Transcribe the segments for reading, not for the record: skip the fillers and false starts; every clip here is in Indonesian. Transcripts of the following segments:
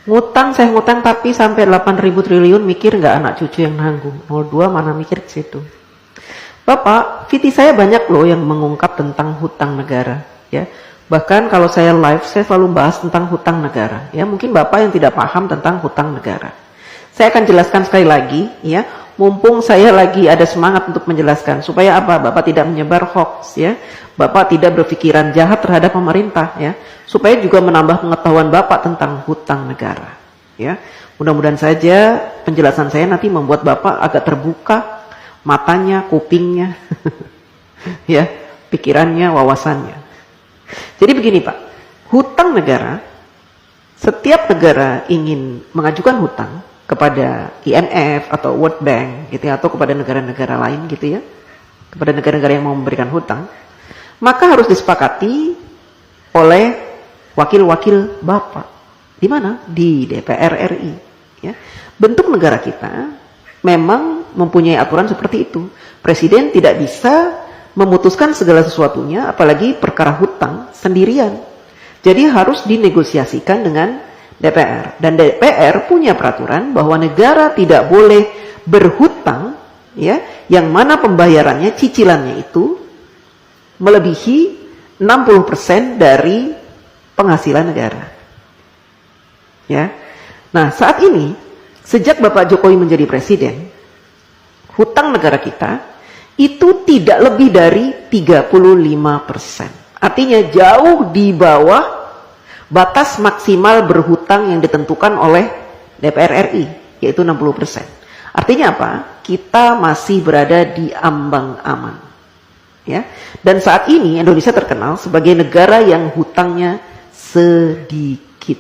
Ngutang, saya ngutang tapi sampai 8.000 triliun, mikir nggak anak cucu yang nanggung? 02 mana mikir ke situ. Bapak, VT saya banyak loh yang mengungkap tentang hutang negara, ya. Bahkan kalau saya live, saya selalu bahas tentang hutang negara. Ya, mungkin Bapak yang tidak paham tentang hutang negara. Saya akan jelaskan sekali lagi, ya. Mumpung saya lagi ada semangat untuk menjelaskan, supaya apa? Bapak tidak menyebar hoax, ya. Bapak tidak berpikiran jahat terhadap pemerintah, ya. Supaya juga menambah pengetahuan Bapak tentang hutang negara, ya. Mudah-mudahan saja penjelasan saya nanti membuat Bapak agak terbuka matanya, kupingnya, ya, pikirannya, wawasannya. Jadi begini Pak, hutang negara, setiap negara ingin mengajukan hutang kepada IMF atau World Bank gitu ya, atau kepada negara-negara lain gitu ya, kepada negara-negara yang mau memberikan hutang, maka harus disepakati oleh wakil-wakil Bapak. Di mana? Di DPR RI. Ya. Bentuk negara kita memang mempunyai aturan seperti itu. Presiden tidak bisa memutuskan segala sesuatunya, apalagi perkara hutang sendirian. Jadi harus dinegosiasikan dengan DPR. Dan DPR punya peraturan bahwa negara tidak boleh berhutang, ya, yang mana pembayarannya, cicilannya itu melebihi 60% dari penghasilan negara. Ya. Nah, saat ini sejak Bapak Jokowi menjadi presiden, hutang negara kita itu tidak lebih dari 35%. Artinya jauh di bawah batas maksimal berhutang yang ditentukan oleh DPR RI, yaitu 60%. Artinya apa? Kita masih berada di ambang aman. Ya. Dan saat ini Indonesia terkenal sebagai negara yang hutangnya sedikit.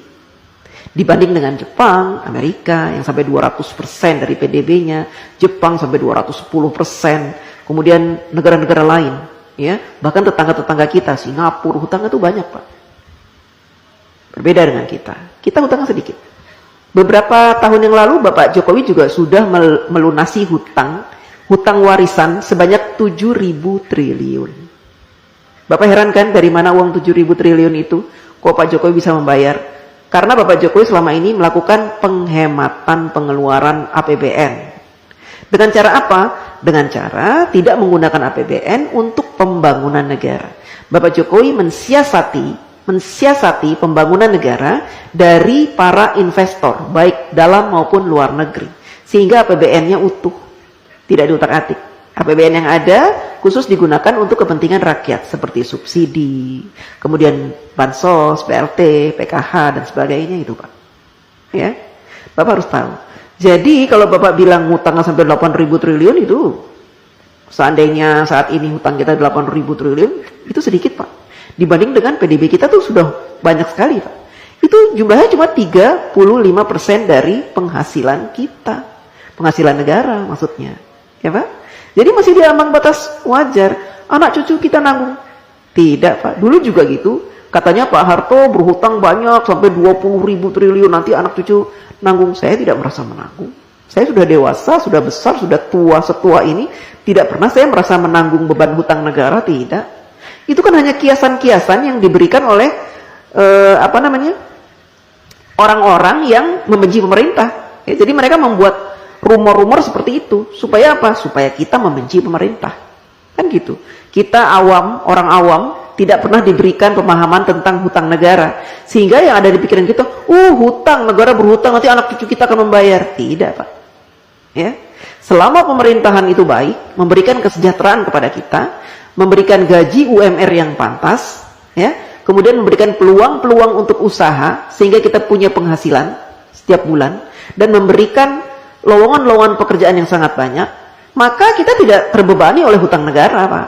Dibanding dengan Jepang, Amerika yang sampai 200% dari PDB-nya, Jepang sampai 210%, kemudian negara-negara lain, ya, bahkan tetangga-tetangga kita, Singapura, hutangnya itu banyak Pak. Berbeda dengan kita. Kita hutangnya sedikit. Beberapa tahun yang lalu Bapak Jokowi juga sudah melunasi hutang warisan sebanyak 7.000 triliun. Bapak heran kan dari mana uang 7.000 triliun itu? Kok Pak Jokowi bisa membayar? Karena Bapak Jokowi selama ini melakukan penghematan pengeluaran APBN. Dengan cara apa? Dengan cara tidak menggunakan APBN untuk pembangunan negara. Bapak Jokowi mensiasati pembangunan negara dari para investor, baik dalam maupun luar negeri. Sehingga APBN-nya utuh, tidak diutak-atik. APBN yang ada khusus digunakan untuk kepentingan rakyat, seperti subsidi, kemudian bansos, BLT, PKH, dan sebagainya itu Pak. Ya, Bapak harus tahu. Jadi kalau Bapak bilang hutangnya sampai 8.000 triliun itu, seandainya saat ini hutang kita 8.000 triliun, itu sedikit Pak. Dibanding dengan PDB kita tuh sudah banyak sekali Pak. Itu jumlahnya cuma 35% dari penghasilan kita. Penghasilan negara maksudnya. Ya Pak? Jadi masih di ambang batas wajar. Anak cucu kita nanggung. Tidak Pak, dulu juga gitu. Katanya Pak Harto berhutang banyak sampai 20.000 triliun, nanti anak cucu nanggung. Saya tidak merasa menanggung. Saya sudah dewasa, sudah besar, sudah tua, setua ini. Tidak pernah saya merasa menanggung beban hutang negara, tidak. Itu kan hanya kiasan-kiasan yang diberikan oleh orang-orang yang membenci pemerintah. Ya, jadi mereka membuat rumor-rumor seperti itu. Supaya apa? Supaya kita membenci pemerintah. Kan gitu. Kita awam, orang awam, tidak pernah diberikan pemahaman tentang hutang negara. Sehingga yang ada di pikiran kita, hutang, negara berhutang, nanti anak cucu kita akan membayar. Tidak Pak. Ya. Selama pemerintahan itu baik, memberikan kesejahteraan kepada kita, memberikan gaji UMR yang pantas, ya, kemudian memberikan peluang-peluang untuk usaha, sehingga kita punya penghasilan setiap bulan, dan memberikan lowongan-lowongan pekerjaan yang sangat banyak, maka kita tidak terbebani oleh hutang negara Pak.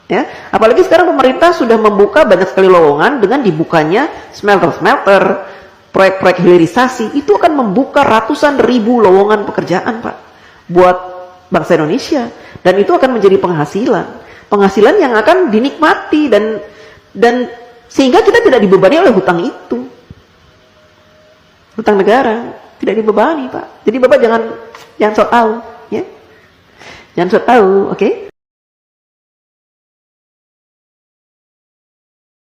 Ya, apalagi sekarang pemerintah sudah membuka banyak sekali lowongan dengan dibukanya smelter-smelter, proyek-proyek hilirisasi, itu akan membuka ratusan ribu lowongan pekerjaan Pak buat bangsa Indonesia, dan itu akan menjadi penghasilan yang akan dinikmati dan sehingga kita tidak dibebani oleh hutang itu. Hutang negara tidak dibebani Pak. Jadi Bapak jangan sok tahu, ya. Jangan sok tahu, oke?